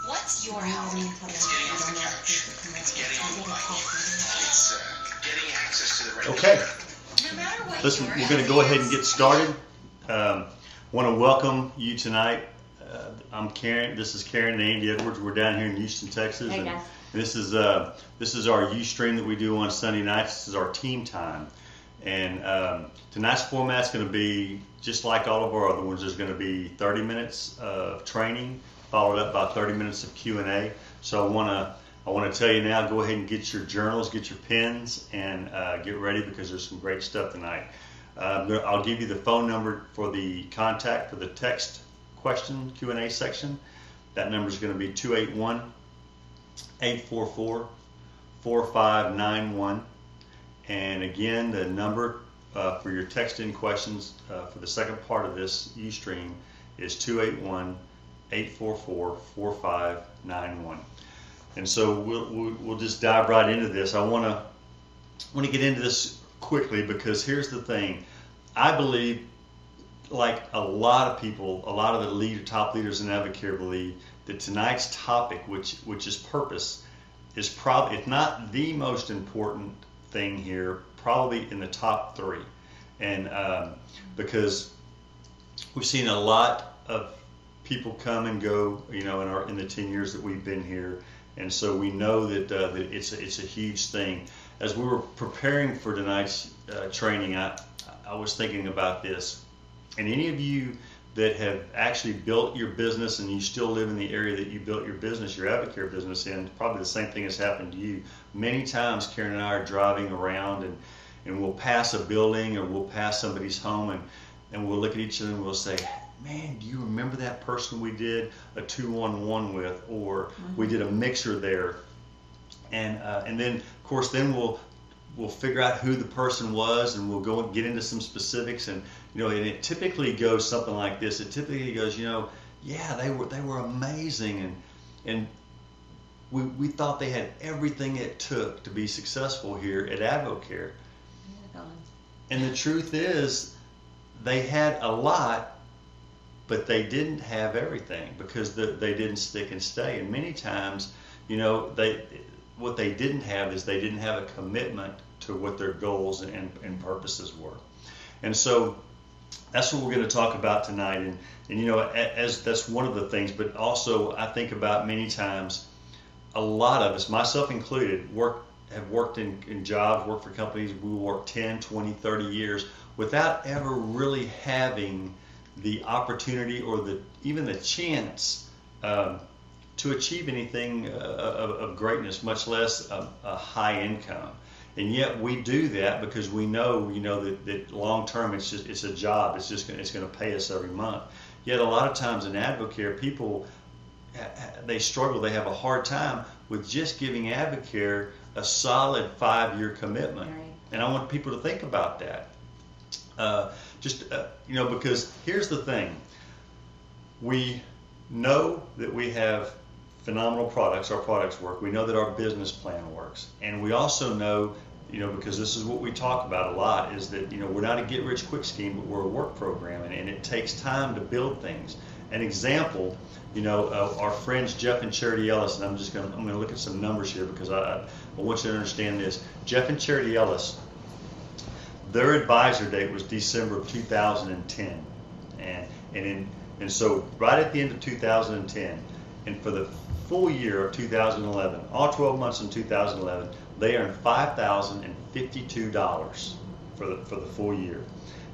What's your help? It's getting on the couch. It's getting on the bike. It's getting access to the right. Okay. No matter what. Listen, we're going to go ahead and get started. Want to welcome you tonight. I'm Karen. This is Karen and Andy Edwards. We're down here in Houston, Texas. Hey guys. This is our Ustream that we do on Sunday nights. This is our team time, and tonight's format's going to be just like all of our other ones. There's going to be 30 minutes of training, followed up by 30 minutes of Q&A. So I want to tell you now, go ahead and get your journals, get your pens, and get ready because there's some great stuff tonight. I'll give you the phone number for the contact for the text question Q&A section. That number is going to be 281-844-4591. And again, the number for your text-in questions for the second part of this Ustream is 281-844-4591. And so we'll just dive right into this. I want to get into this quickly because here's the thing. I believe, like a lot of people, a lot of the top leaders in Advocare believe that tonight's topic, which is purpose, is probably, if not the most important thing here, probably in the top three. And because we've seen a lot of people come and go, in the 10 years that we've been here. And so we know that it's a huge thing. As we were preparing for tonight's training, I was thinking about this. And any of you that have actually built your business and you still live in the area that you built your business, your Advocare business in, probably the same thing has happened to you. Many times Karen and I are driving around and we'll pass a building or we'll pass somebody's home and we'll look at each other and we'll say, man, do you remember that person we did a 2-on-1 with, or we did a mixer there, and then of course we'll figure out who the person was and we'll go and get into some specifics, and and it typically goes something like this. It typically goes, yeah, they were amazing, and we thought they had everything it took to be successful here at Advocare, and the truth is they had a lot. But they didn't have everything because they didn't stick and stay. And many times, what they didn't have is they didn't have a commitment to what their goals and purposes were. And so that's what we're going to talk about tonight. And as that's one of the things, but also I think about many times, a lot of us, myself included, have worked in jobs, worked for companies. We work 10, 20, 30 years without ever really having the opportunity or even the chance to achieve anything of greatness, much less a high income. And yet we do that because we know, that long term it's a job. It's going to pay us every month. Yet a lot of times in Advocare, people they struggle. They have a hard time with just giving Advocare a solid 5-year commitment. Right. And I want people to think about that. Because here's the thing. We know that we have phenomenal products. Our products work. We know that our business plan works. And we also know, because this is what we talk about a lot, is that, we're not a get-rich-quick scheme, but we're a work program. And it takes time to build things. An example, our friends Jeff and Charity Ellis, and I'm going to look at some numbers here because I want you to understand this. Jeff and Charity Ellis, their advisor date was December of 2010, and so right at the end of 2010, and for the full year of 2011, all 12 months in 2011, they earned $5,052 for the full year.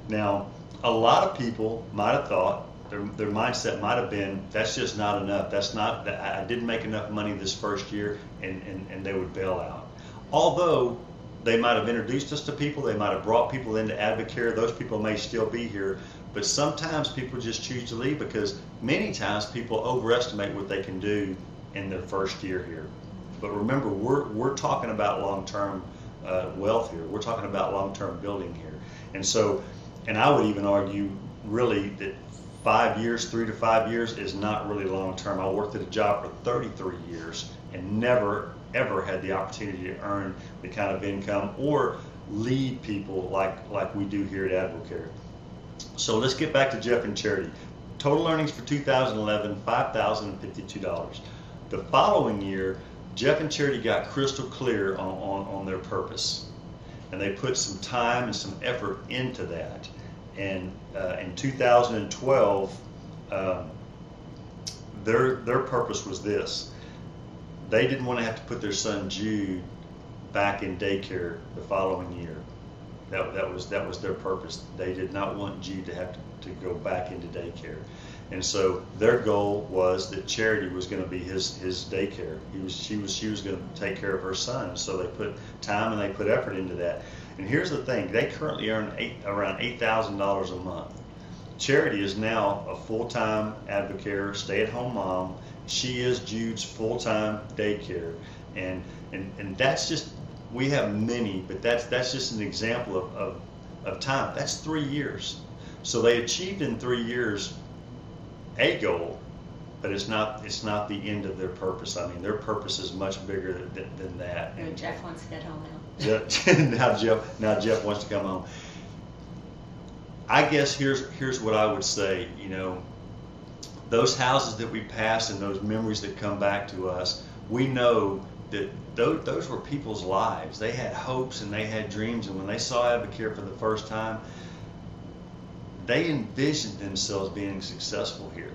Now, a lot of people might have thought their mindset might have been, that's just not enough. I didn't make enough money this first year, and they would bail out. Although they might have introduced us to people. They might have brought people into Advocare. Those people may still be here. But sometimes people just choose to leave because many times people overestimate what they can do in their first year here. But remember, we're talking about long-term wealth here. We're talking about long-term building here. And I would even argue really that 5 years, 3 to 5 years is not really long-term. I worked at a job for 33 years and never ever had the opportunity to earn the kind of income or lead people like we do here at Advocare. So let's get back to Jeff and Charity. Total earnings for 2011, $5,052. The following year, Jeff and Charity got crystal clear on their purpose, and they put some time and some effort into that. And in 2012, their purpose was this: they didn't want to have to put their son Jude back in daycare the following year. That was their purpose. They did not want Jude to have to go back into daycare. And so their goal was that Charity was going to be his daycare. She was going to take care of her son. So they put time and they put effort into that. And here's the thing: they currently earn around $8,000 a month. Charity is now a full-time Advocare, stay-at-home mom. She is Jude's full-time daycare, and that's just, we have many, but that's just an example of time. That's 3 years. So they achieved in 3 years a goal, but it's not the end of their purpose. I mean, their purpose is much bigger than that. And Jeff wants to get home now. Now Jeff wants to come home. I guess here's what I would say. You know, those houses that we pass and those memories that come back to us, we know that those were people's lives. They had hopes and they had dreams, and when they saw Advocare for the first time, they envisioned themselves being successful here.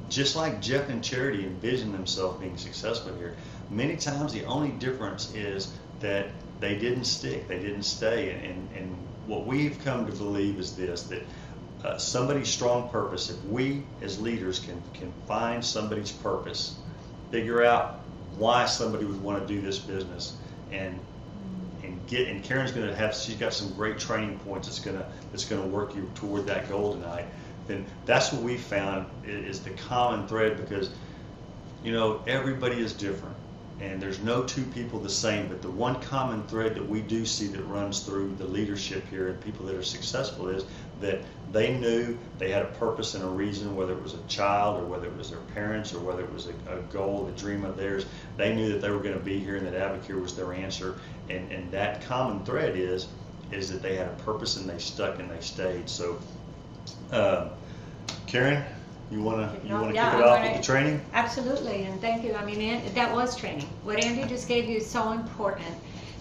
Just like Jeff and Charity envisioned themselves being successful here. Many times the only difference is that they didn't stick, they didn't stay. And what we've come to believe is this, that somebody's strong purpose, if we as leaders can find somebody's purpose, figure out why somebody would want to do this business, and Karen's going to have, she's got some great training points that's going to work you toward that goal tonight. Then that's what we found is the common thread, because you know everybody is different and there's no two people the same, but the one common thread that we do see that runs through the leadership here and people that are successful is that they knew they had a purpose and a reason, whether it was a child or whether it was their parents or whether it was a goal, a dream of theirs. They knew that they were going to be here and that Advocare was their answer. And that common thread is that they had a purpose and they stuck and they stayed. So, Karen, you want to kick it off with the training? Absolutely, and thank you. I mean, that was training. What Andy just gave you is so important.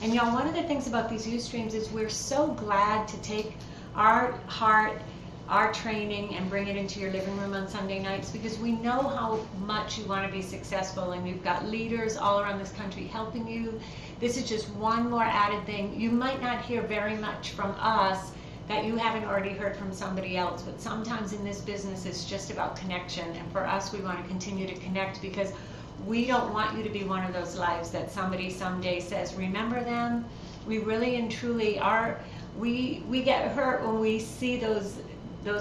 And you know, one of the things about these Ustreams is we're so glad to take our heart, our training, and bring it into your living room on Sunday nights, because we know how much you want to be successful, and we've got leaders all around this country helping you. This is just one more added thing. You might not hear very much from us that you haven't already heard from somebody else, but sometimes in this business it's just about connection, and for us we want to continue to connect, because we don't want you to be one of those lives that somebody someday says, remember them? We really and truly are, we get hurt when we see those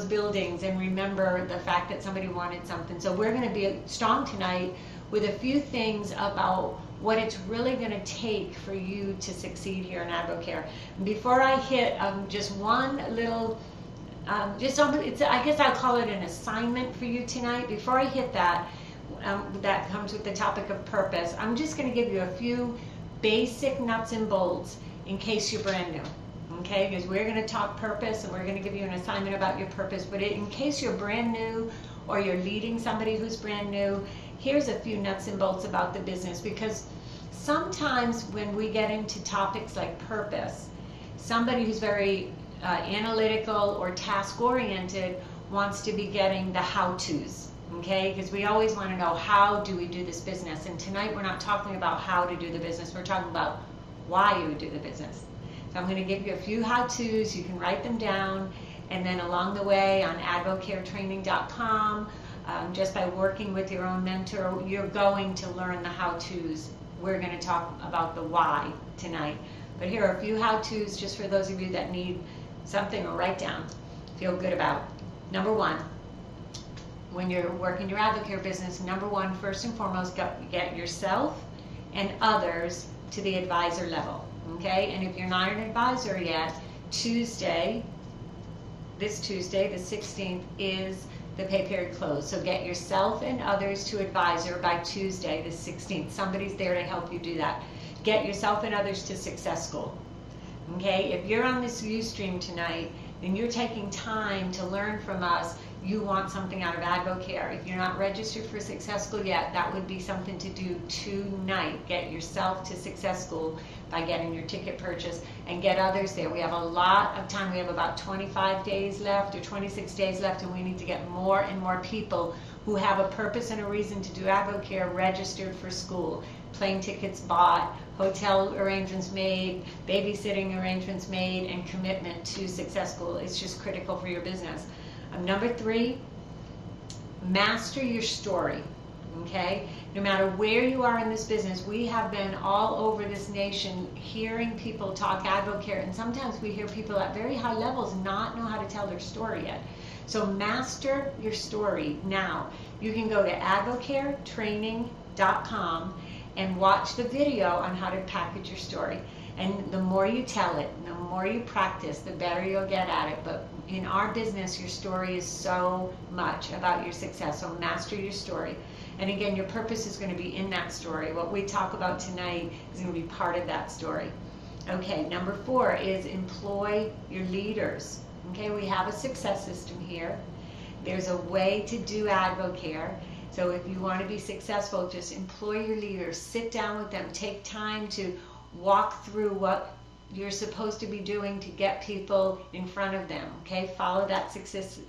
buildings and remember the fact that somebody wanted something. So we're going to be strong tonight with a few things about what it's really going to take for you to succeed here in Advocare. Before I hit just one little, I guess I'll call it an assignment for you tonight. Before I hit that, that comes with the topic of purpose, I'm just going to give you a few basic nuts and bolts in case you're brand new. Okay, because we're going to talk purpose and we're going to give you an assignment about your purpose, but in case you're brand new or you're leading somebody who's brand new, here's a few nuts and bolts about the business, because sometimes when we get into topics like purpose, somebody who's very analytical or task-oriented wants to be getting the how-tos, okay? Because we always want to know, how do we do this business? And tonight we're not talking about how to do the business, we're talking about why you do the business. So I'm going to give you a few how-tos, you can write them down, and then along the way on advocaretraining.com, just by working with your own mentor, you're going to learn the how-tos. We're going to talk about the why tonight. But here are a few how-tos just for those of you that need something to write down, feel good about. Number one, when you're working your Advocare business, number one, first and foremost, get yourself and others to the advisor level. Okay, and if you're not an advisor yet, this Tuesday, the 16th, is the pay period close. So get yourself and others to advisor by Tuesday, the 16th. Somebody's there to help you do that. Get yourself and others to Success School. Okay, if you're on this Ustream tonight and you're taking time to learn from us, you want something out of AdvoCare. If you're not registered for Success School yet, that would be something to do tonight. Get yourself to Success School by getting your ticket purchased and get others there. We have a lot of time. We have about 25 days left or 26 days left, and we need to get more and more people who have a purpose and a reason to do AdvoCare registered for school. Plane tickets bought, hotel arrangements made, babysitting arrangements made, and commitment to Success School. It's just critical for your business. Number 3, master your story, okay? No matter where you are in this business, we have been all over this nation hearing people talk AdvoCare, and sometimes we hear people at very high levels not know how to tell their story yet. So master your story now. You can go to advocaretraining.com and watch the video on how to package your story. And the more you tell it, the more you practice, the better you'll get at it. But in our business, your story is so much about your success. So master your story. And again, your purpose is going to be in that story. What we talk about tonight is going to be part of that story. Okay, number 4 is employ your leaders. Okay, we have a success system here. There's a way to do AdvoCare. So if you want to be successful, just employ your leaders. Sit down with them. Take time to walk through what you're supposed to be doing to get people in front of them. Okay, follow that success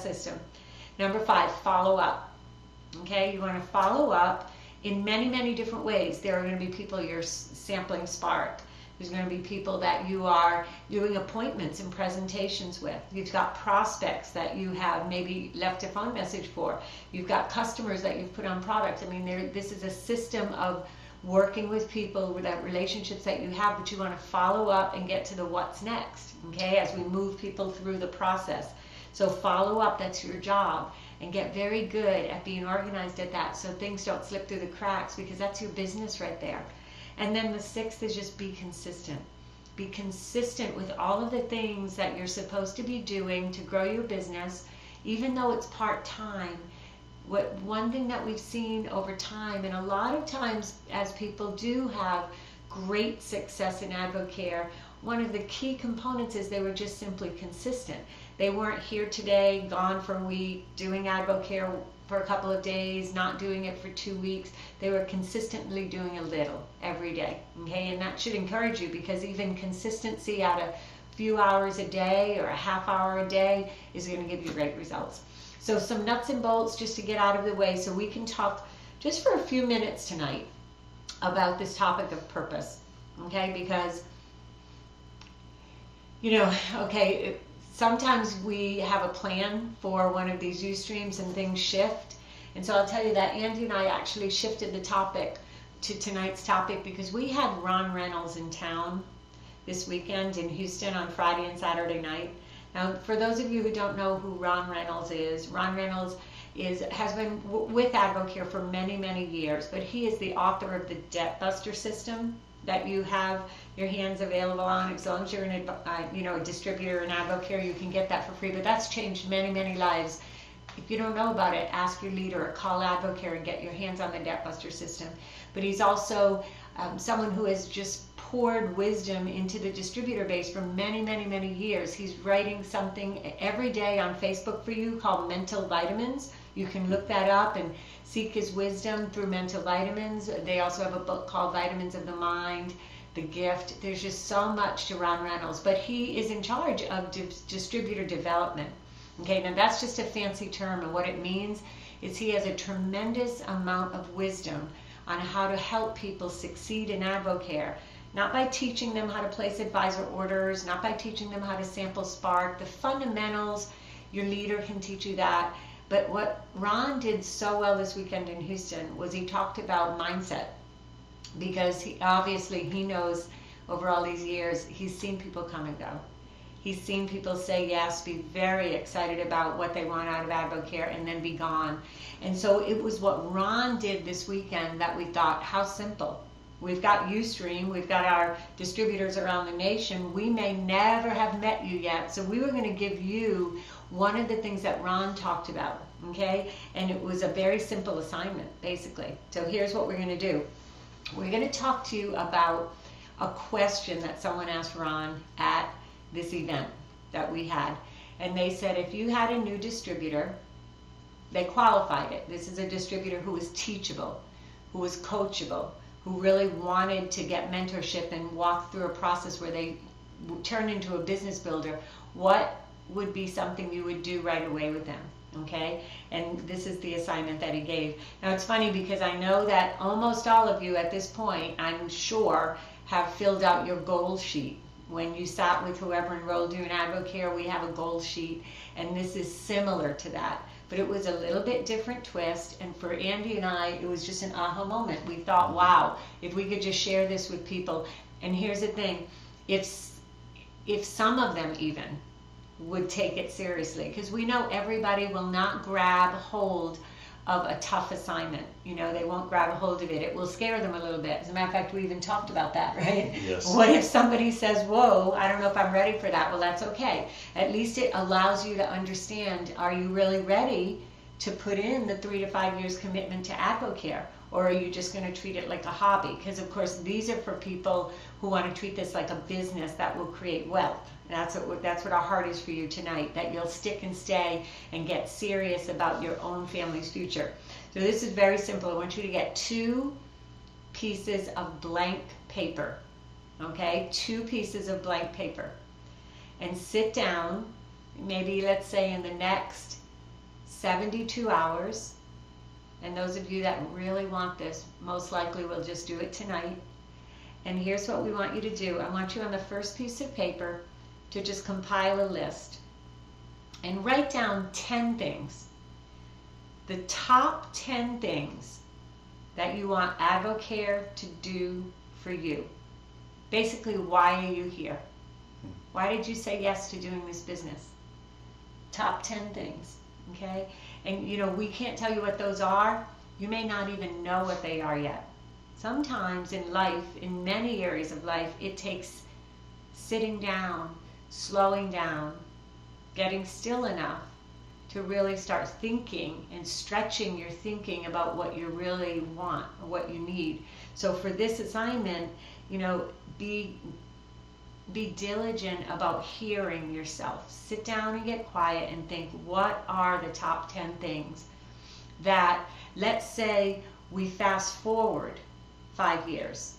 system. Number 5, follow up. Okay, you want to follow up in many, many different ways. There are going to be people you're sampling Spark. There's going to be people that you are doing appointments and presentations with. You've got prospects that you have maybe left a phone message for. You've got customers that you've put on products. I mean, this is a system of working with people, with that relationships that you have, but you want to follow up and get to the what's next, okay, as we move people through the process. So follow up, that's your job, and get very good at being organized at that so things don't slip through the cracks, because that's your business right there. And then the 6th is just be consistent. Be consistent with all of the things that you're supposed to be doing to grow your business, even though it's part-time. One thing that we've seen over time, and a lot of times as people do have great success in AdvoCare, one of the key components is they were just simply consistent. They weren't here today, gone for a week, doing AdvoCare for a couple of days, not doing it for 2 weeks. They were consistently doing a little every day, okay? And that should encourage you, because even consistency at a few hours a day or a half hour a day is going to give you great results. So some nuts and bolts just to get out of the way so we can talk just for a few minutes tonight about this topic of purpose, okay? Because, you know, okay, sometimes we have a plan for one of these Ustreams and things shift. And so I'll tell you that Andy and I actually shifted the topic to tonight's topic because we had Ron Reynolds in town this weekend in Houston on Friday and Saturday night. Now, for those of you who don't know who Ron Reynolds is has been with AdvoCare for many, many years, but he is the author of the Debt Buster system that you have your hands available on. As long as you're a distributor in AdvoCare, you can get that for free. But that's changed many, many lives. If you don't know about it, ask your leader or call AdvoCare and get your hands on the Debt Buster system. But he's also someone who has just poured wisdom into the distributor base for many, many, many years. He's writing something every day on Facebook for you called Mental Vitamins. You can look that up and seek his wisdom through Mental Vitamins. They also have a book called Vitamins of the Mind, The Gift. There's just so much to Ron Reynolds, but he is in charge of distributor development. Okay, now that's just a fancy term, and what it means is he has a tremendous amount of wisdom on how to help people succeed in AdvoCare. Not by teaching them how to place advisor orders, not by teaching them how to sample Spark. The fundamentals, your leader can teach you that. But what Ron did so well this weekend in Houston was he talked about mindset, because he knows over all these years, he's seen people come and go. He's seen people say yes, be very excited about what they want out of AdvoCare, and then be gone. And so it was what Ron did this weekend that we thought, how simple. We've got Ustream, we've got our distributors around the nation. We may never have met you yet, so we were going to give you one of the things that Ron talked about, okay? And it was a very simple assignment, basically. So here's what we're going to do. We're going to talk to you about a question that someone asked Ron at this event that we had. And they said if you had a new distributor, they qualified it. This is a distributor who was teachable, who was coachable, who really wanted to get mentorship and walk through a process where they turn into a business builder. What would be something you would do right away with them? Okay, and this is the assignment that he gave. Now it's funny because I know that almost all of you at this point, I'm sure, have filled out your goal sheet. When you sat with whoever enrolled you in AdvoCare, we have a goal sheet, and this is similar to that. But it was a little bit different twist, and for Andy and I, it was just an aha moment. We thought, wow, if we could just share this with people. And here's the thing, if some of them even would take it seriously, because we know everybody will not grab hold of a tough assignment. You know, they won't grab a hold of it. It will scare them a little bit. As a matter of fact, we even talked about that, right? Yes. What if somebody says, whoa, I don't know if I'm ready for that? Well, that's okay. At least it allows you to understand, are you really ready to put in the 3 to 5 years commitment to AdvoCare? Or are you just going to treat it like a hobby? Because, of course, these are for people who want to treat this like a business that will create wealth. That's what our heart is for you tonight, that you'll stick and stay and get serious about your own family's future. So this is very simple. I want you to get 2 pieces of blank paper, okay? 2 pieces of blank paper. And sit down, maybe let's say in the next 72 hours, and those of you that really want this, most likely will just do it tonight. And here's what we want you to do. I want you on the first piece of paper to just compile a list and write down 10 things. The top 10 things that you want AdvoCare to do for you. Basically, why are you here? Why did you say yes to doing this business? Top 10 things, okay? And you know, we can't tell you what those are. You may not even know what they are yet. Sometimes in life, in many areas of life, it takes sitting down, slowing down, getting still enough to really start thinking and stretching your thinking about what you really want or what you need. So for this assignment, you know, be diligent about hearing yourself. Sit down and get quiet and think, what are the top 10 things that, let's say we fast forward 5 years.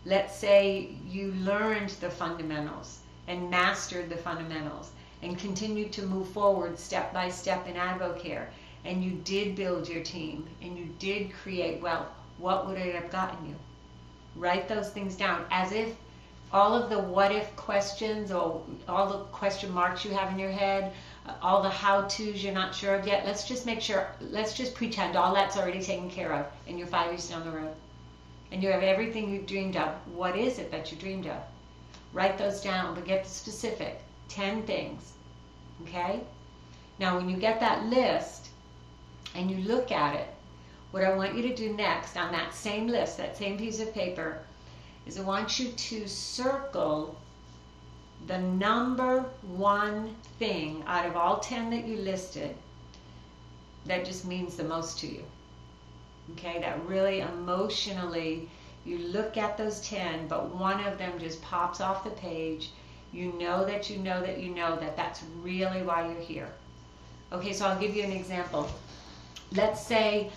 Let's say you learned the fundamentals and mastered the fundamentals and continued to move forward step by step in AdvoCare, and you did build your team and you did create wealth. What would it have gotten you? Write those things down as if all of the what if questions or all the question marks you have in your head, all the how-tos you're not sure of yet, let's just make sure, let's just pretend all that's already taken care of and you're 5 years down the road. And you have everything you dreamed of. What is it that you dreamed of? Write those down, but get specific. 10 things, okay? Now when you get that list and you look at it, what I want you to do next on that same list, that same piece of paper, is I want you to circle the number 1 thing out of all 10 that you listed that just means the most to you. Okay, that really emotionally, you look at those 10, but one of them just pops off the page. You know that you know that you know that that's really why you're here. Okay, so I'll give you an example. Let's say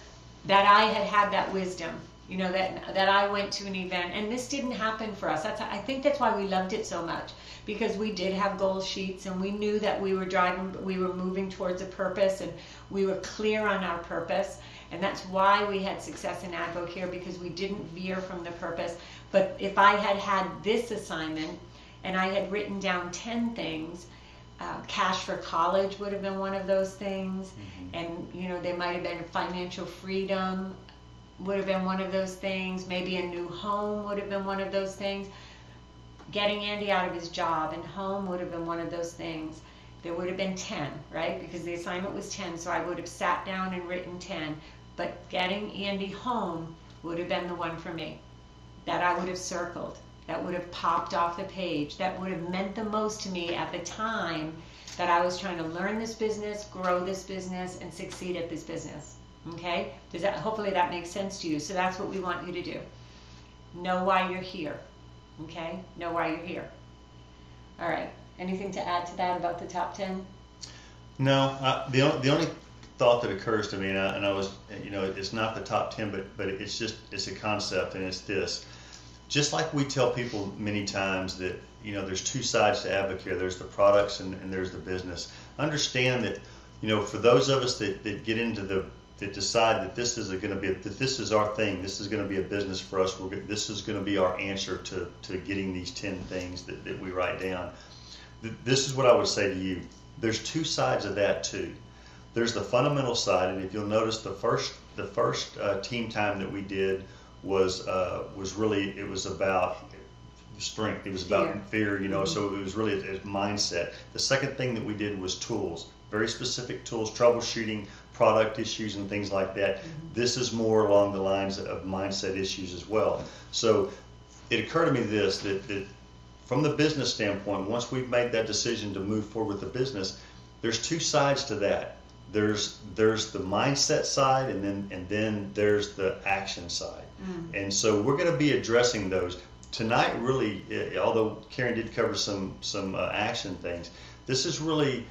that I had that wisdom, you know, that I went to an event, and this didn't happen for us. I think that's why we loved it so much, because we did have goal sheets, and we knew that we were moving towards a purpose, and we were clear on our purpose. And that's why we had success in AdvoCare, because we didn't veer from the purpose. But if I had had this assignment and I had written down 10 things, cash for college would have been one of those things. And, you know, there might have been financial freedom would have been one of those things. Maybe a new home would have been one of those things. Getting Andy out of his job and home would have been one of those things. There would have been 10, right? Because the assignment was 10, so I would have sat down and written 10. But getting Andy home would have been the one for me, that I would have circled, that would have popped off the page, that would have meant the most to me at the time that I was trying to learn this business, grow this business, and succeed at this business. Okay? Hopefully that makes sense to you. So that's what we want you to do. Know why you're here. Okay? Know why you're here. All right. Anything to add to that about the top 10? No, the only thought that occurs to me, and I was, it's not the top 10, but it's a concept, and it's this. Just like we tell people many times that, there's two sides to Advocare. There's the products and there's the business. Understand that, for those of us that get into that decide that this is going to be, that this is our thing, this is going to be a business for us, this is going to be our answer to getting these 10 things that we write down. This is what I would say to you. There's two sides of that too. There's the fundamental side, and if you'll notice, the first team time that we did was really, it was about strength. It was about fear, so it was really a mindset. The second thing that we did was tools, very specific tools, troubleshooting product issues and things like that. This is more along the lines of mindset issues as well. So it occurred to me that from the business standpoint, once we've made that decision to move forward with the business, there's two sides to that. There's the mindset side, and then there's the action side. And so we're going to be addressing those tonight. Really, although Karen did cover some action things, this is really,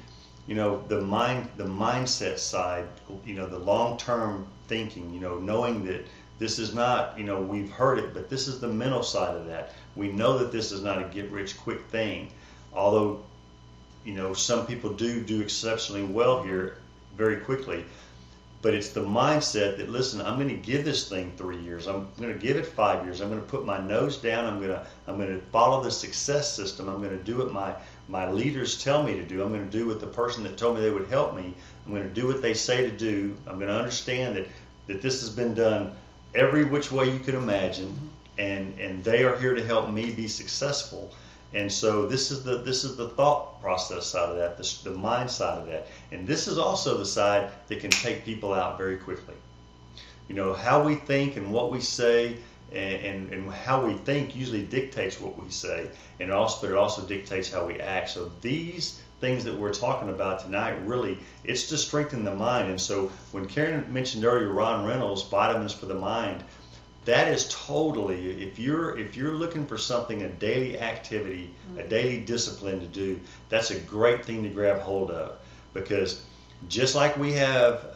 the mindset side. The long-term thinking. Knowing that this is not, we've heard it, but this is the mental side of that. We know that this is not a get-rich-quick thing, although, some people do exceptionally well here very quickly. But it's the mindset that, listen, I'm going to give this thing 3 years. I'm going to give it 5 years. I'm going to put my nose down. I'm going to follow the success system. I'm going to do what my leaders tell me to do. I'm going to do what the person that told me they would help me. I'm going to do what they say to do. I'm going to understand that this has been done every which way you could imagine, and they are here to help me be successful. And so this is the thought process side of that, the mind side of that. And this is also the side that can take people out very quickly. How we think and what we say, and how we think usually dictates what we say, but it also dictates how we act. So these things that we're talking about tonight, really, it's to strengthen the mind. And so when Karen mentioned earlier Ron Reynolds, Vitamins for the Mind, that is totally, if you're looking for something, a daily activity, a daily discipline to do, that's a great thing to grab hold of. Because just like we have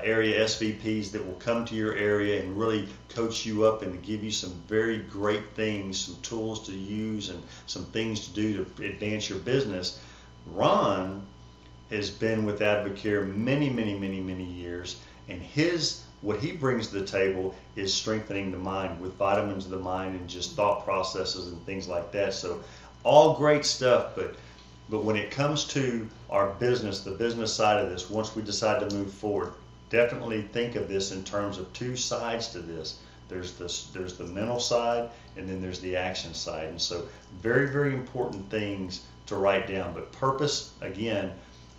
area SVPs that will come to your area and really coach you up and to give you some very great things, some tools to use and some things to do to advance your business, Ron has been with Advocare many, many, many, many years, and what he brings to the table is strengthening the mind with vitamins of the mind and just thought processes and things like that. So all great stuff, but when it comes to our business, the business side of this, once we decide to move forward, definitely think of this in terms of two sides to this. There's the mental side, and then there's the action side. And so very, very important things to write down. But purpose, again,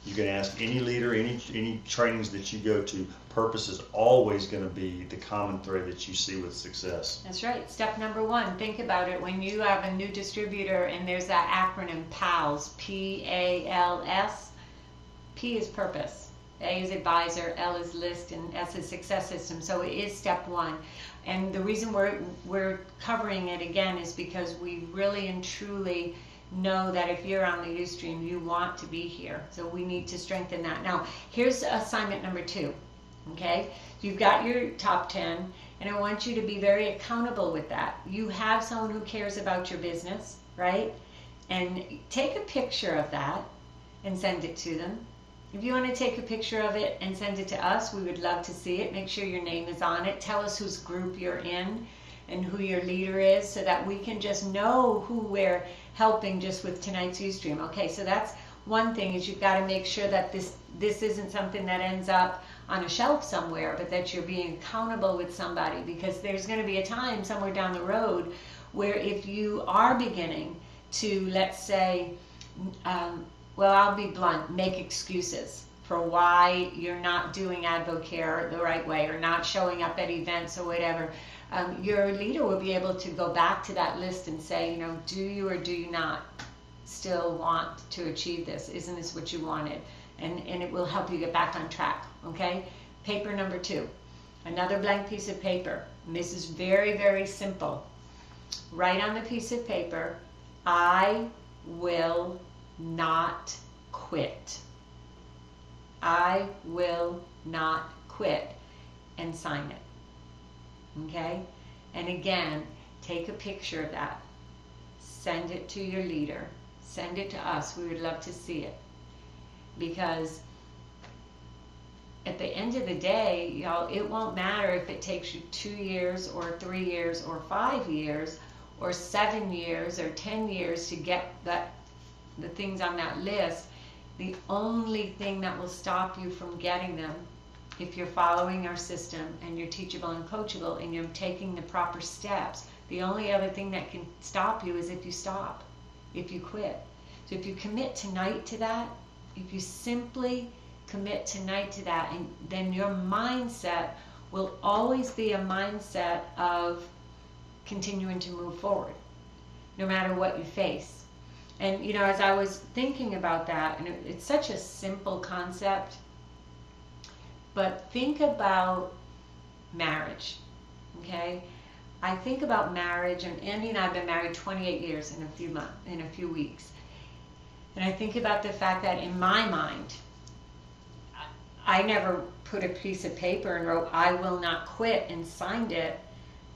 you can ask any leader, any trainings that you go to, purpose is always going to be the common thread that you see with success. That's right. Step number one, think about it. When you have a new distributor and there's that acronym PALS, P-A-L-S, P is purpose, A is advisor, L is list, and S is success system. So it is step one. And the reason we're covering it again is because we really and truly know that if you're on the Ustream, you want to be here. So we need to strengthen that. Now, here's assignment number 2. Okay? You've got your top 10, and I want you to be very accountable with that. You have someone who cares about your business, right? And take a picture of that and send it to them. If you want to take a picture of it and send it to us, we would love to see it. Make sure your name is on it. Tell us whose group you're in and who your leader is, so that we can just know who we're helping just with tonight's Ustream. Okay, so that's one thing, is you've got to make sure that this isn't something that ends up on a shelf somewhere, but that you're being accountable with somebody, because there's going to be a time somewhere down the road where if you are beginning to, let's say, well, I'll be blunt, make excuses for why you're not doing Advocare the right way or not showing up at events or whatever, your leader will be able to go back to that list and say, do you or do you not still want to achieve this? Isn't this what you wanted? And it will help you get back on track, okay? Paper number 2, another blank piece of paper. And this is very, very simple. Write on the piece of paper, I will not quit. I will not quit, and sign it. Okay? And again, take a picture of that. Send it to your leader. Send it to us. We would love to see it. Because at the end of the day, y'all, it won't matter if it takes you 2 years or 3 years or 5 years or 7 years or 10 years to get the things on that list. The only thing that will stop you from getting them, if you're following our system and you're teachable and coachable and you're taking the proper steps, the only other thing that can stop you is if you stop, if you quit. So if you commit tonight to that, if you simply commit tonight to that, and then your mindset will always be a mindset of continuing to move forward, no matter what you face. And you know, as I was thinking about that, and it's such a simple concept, but think about marriage, okay? I think about marriage, and Andy and I have been married 28 years in a few weeks. And I think about the fact that in my mind, I never put a piece of paper and wrote, I will not quit, and signed it,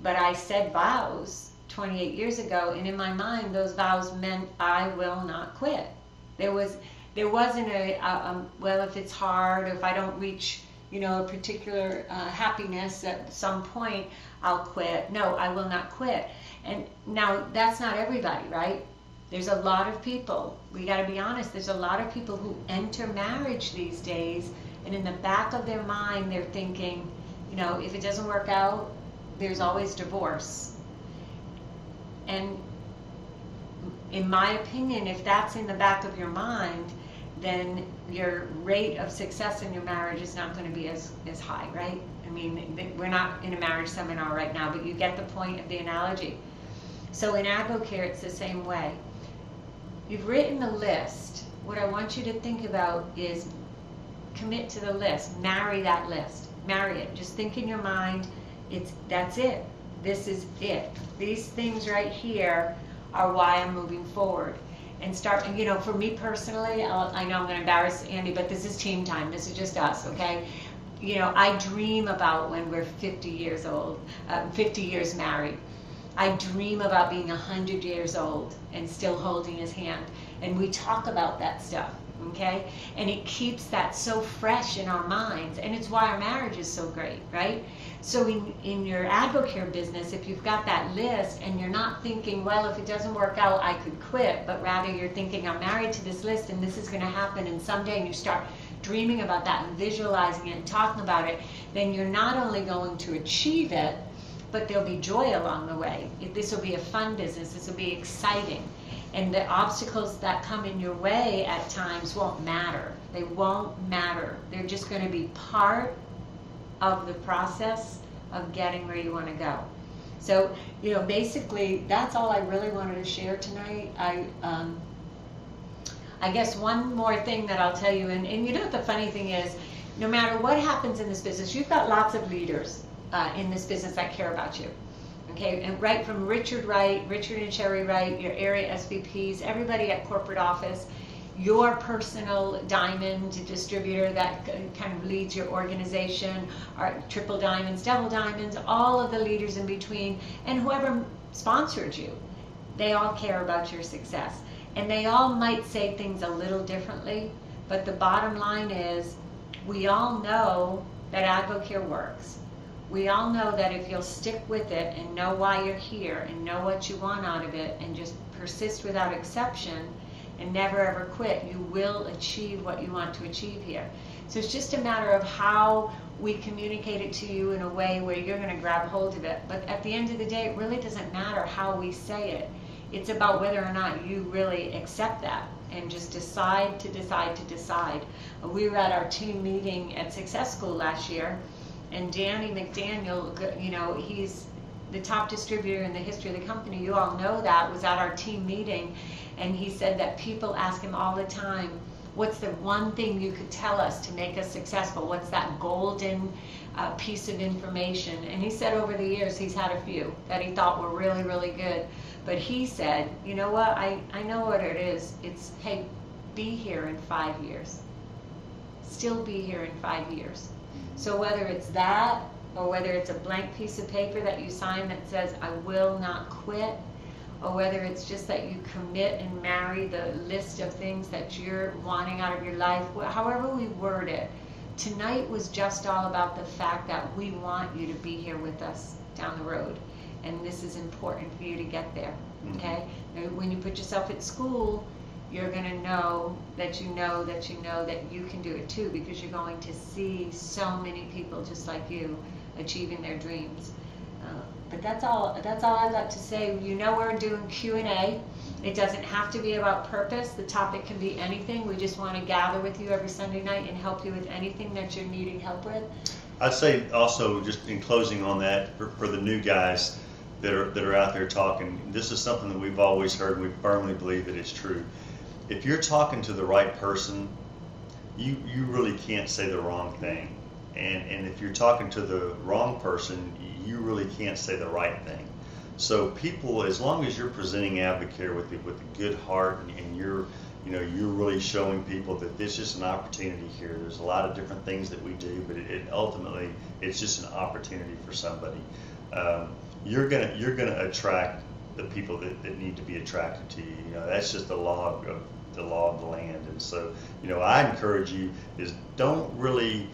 but I said vows 28 years ago, and in my mind, those vows meant I will not quit. There wasn't well, if it's hard, if I don't reach, you know, a particular happiness at some point, I'll quit. No, I will not quit. And now, that's not everybody, right? There's a lot of people, we got to be honest, there's a lot of people who enter marriage these days, and in the back of their mind, they're thinking, you know, if it doesn't work out, there's always divorce. And in my opinion, if that's in the back of your mind, then your rate of success in your marriage is not going to be as high, right? I mean, we're not in a marriage seminar right now, but you get the point of the analogy. So in AdvoCare, it's the same way. You've written a list. What I want you to think about is commit to the list. Marry that list. Marry it. Just think in your mind, that's it. This is it. These things right here are why I'm moving forward. And start, you know, for me personally, I know I'm going to embarrass Andy, but this is team time. This is just us, okay? You know, I dream about when we're 50 years old, 50 years married. I dream about being 100 years old and still holding his hand. And we talk about that stuff, okay? And it keeps that so fresh in our minds. And it's why our marriage is so great, right? So in your AdvoCare business, if you've got that list and you're not thinking, well, if it doesn't work out, I could quit, but rather you're thinking, I'm married to this list and this is going to happen, and someday, and you start dreaming about that and visualizing it and talking about it, then you're not only going to achieve it, but there'll be joy along the way. This will be a fun business. This will be exciting. And the obstacles that come in your way at times won't matter. They won't matter. They're just going to be part of the process of getting where you want to go. So, you know, basically, that's all I really wanted to share tonight. I guess one more thing that I'll tell you, and you know what the funny thing is, no matter what happens in this business, you've got lots of leaders in this business that care about you. Okay, and right from Richard and Sherry Wright, your area SVPs, everybody at corporate office, your personal diamond distributor that kind of leads your organization, our triple diamonds, double diamonds, all of the leaders in between, and whoever sponsored you, they all care about your success. And they all might say things a little differently, but the bottom line is, we all know that AdvoCare works. We all know that if you'll stick with it and know why you're here and know what you want out of it and just persist without exception and never ever quit, you will achieve what you want to achieve here. So it's just a matter of how we communicate it to you in a way where you're going to grab hold of it. But at the end of the day, it really doesn't matter how we say it. It's about whether or not you really accept that and just decide to decide to decide. We were at our team meeting at Success School last year, and Danny McDaniel, you know, he's the top distributor in the history of the company. You all know that, was at our team meeting, and he said that people ask him all the time, what's the one thing you could tell us to make us successful? What's that golden piece of information? And he said over the years he's had a few that he thought were really, really good. But he said, you know what, I know what it is. It's, hey, be here in 5 years. still be here in 5 years. So whether it's that, or whether it's a blank piece of paper that you sign that says, I will not quit, or whether it's just that you commit and marry the list of things that you're wanting out of your life, however we word it, tonight was just all about the fact that we want you to be here with us down the road. And this is important for you to get there, okay? When you put yourself at school, you're going to know that you know that you know that you can do it too, because you're going to see so many people just like you achieving their dreams. But that's all I'd like to say. You know, we're doing Q&A. It doesn't have to be about purpose. The topic can be anything. We just want to gather with you every Sunday night and help you with anything that you're needing help with. I'd say also, just in closing on that, for the new guys that are out there talking, this is something that we've always heard, and we firmly believe that it's true. If you're talking to the right person, you really can't say the wrong thing. And if you're talking to the wrong person, you really can't say the right thing. So people, as long as you're presenting Advocare with a good heart, and you're really showing people that this is an opportunity here. There's a lot of different things that we do, but ultimately it's just an opportunity for somebody. You're gonna attract the people that need to be attracted to you. You know, that's just the law of the land. And so, you know, I encourage you is don't really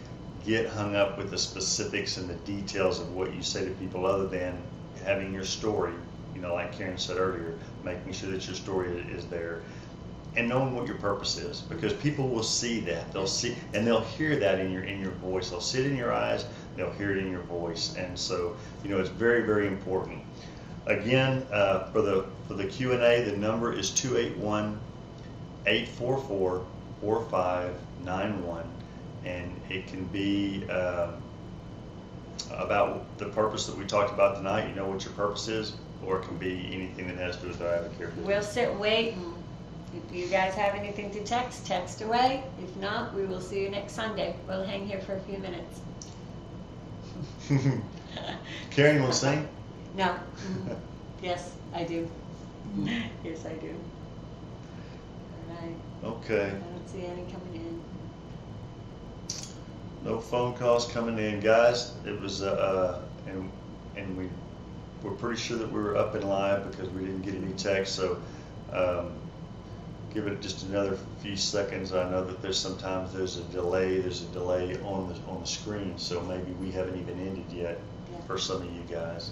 get hung up with the specifics and the details of what you say to people, other than having your story, you know, like Karen said earlier, making sure that your story is there, and knowing what your purpose is, because people will see that. They'll see, and they'll hear that in your voice. They'll see it in your eyes, they'll hear it in your voice. And so, you know, it's very, very important. Again, for the Q&A, the number is 281-844-4591. And it can be about the purpose that we talked about tonight. You know what your purpose is, or it can be anything that has to do with the Advocare business. We'll sit, wait, and if you guys have anything to text away. If not, we will see you next Sunday. We'll hang here for a few minutes. Karen, you want to sing? No. Yes, I do. Yes, I do. All right. Okay. I don't see any coming in. No phone calls coming in, guys. It was and we're pretty sure that we were up and live because we didn't get any text. So give it just another few seconds. I know that there's a delay. There's a delay on the screen, so maybe we haven't even ended yet for some of you guys.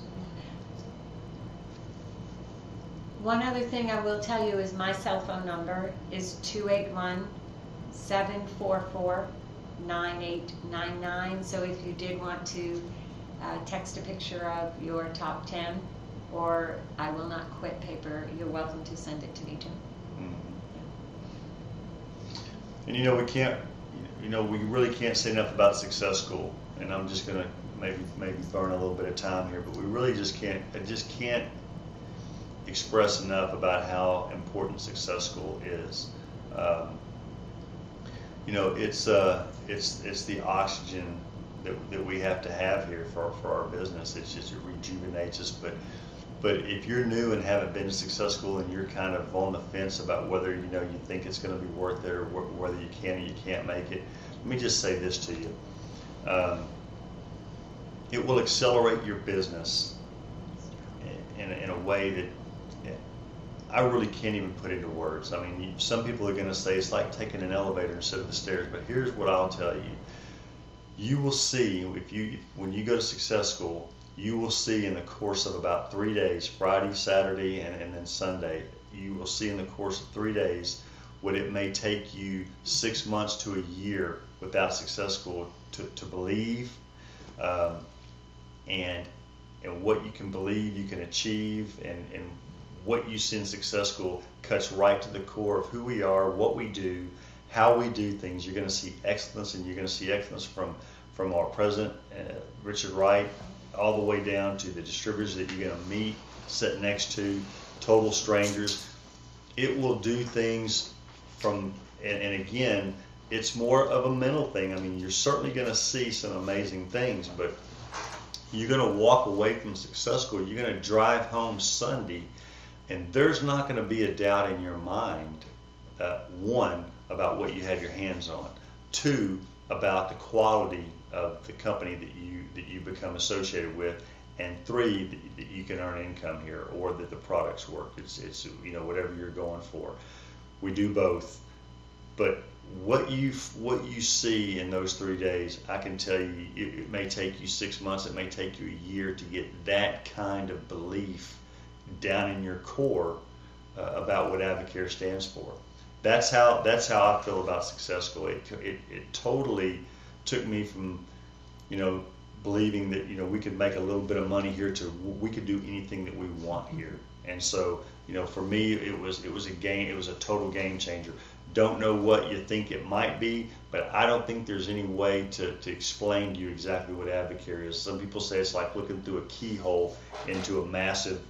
One other thing I will tell you is my cell phone number is 281-744-9899. So if you did want to text a picture of your top 10 or I will not quit paper, you're welcome to send it to me too. Mm-hmm. And you know, we really can't say enough about Success School. And I'm just gonna maybe burn a little bit of time here, but we really just can't express enough about how important Success School is. You know, it's the oxygen that we have to have here for our business. It rejuvenates us. But if you're new and haven't been to Success School and you're kind of on the fence about whether you think it's going to be worth it or whether you can or you can't make it, let me just say this to you. It will accelerate your business in a way that I really can't even put into words. I mean, some people are going to say it's like taking an elevator instead of the stairs, but here's what I'll tell you. You will see, when you go to Success School, you will see in the course of about 3 days, Friday, Saturday, and then Sunday, you will see in the course of 3 days what it may take you 6 months to a year without Success School to believe, and what you can believe you can achieve, and what you see in Success School cuts right to the core of who we are, what we do, how we do things. You're going to see excellence, and you're going to see excellence from our president, Richard Wright, all the way down to the distributors that you're going to meet, sit next to, total strangers. It will do things and again, it's more of a mental thing. I mean, you're certainly going to see some amazing things, but you're going to walk away from Success School. You're going to drive home Sunday, and there's not going to be a doubt in your mind, one, about what you have your hands on. Two, about the quality of the company that you become associated with, and 3, that you can earn income here, or that the products work. It's you know, whatever you're going for. We do both, but what you see in those 3 days, I can tell you, it may take you 6 months, it may take you a year to get that kind of belief down in your core about what Advocare stands for. That's how I feel about Success School. It totally took me from, you know, believing that, you know, we could make a little bit of money here to we could do anything that we want here. And so, you know, for me, it was a total game changer. Don't know what you think it might be, but I don't think there's any way to explain to you exactly what Advocare is. Some people say it's like looking through a keyhole into a massive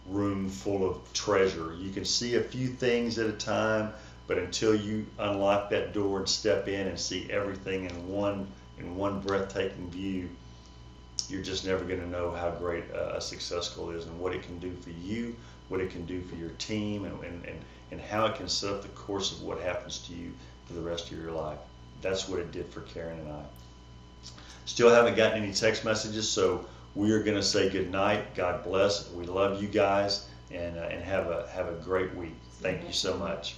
room full of treasure. You can see a few things at a time, but until you unlock that door and step in and see everything in one breathtaking view, you're just never going to know how great a Success School is, and what it can do for you, what it can do for your team, and how it can set up the course of what happens to you for the rest of your life. That's what it did for Karen and I. Still haven't gotten any text messages, so we are going to say good night. God bless. We love you guys, and have a great week. Thank you so much.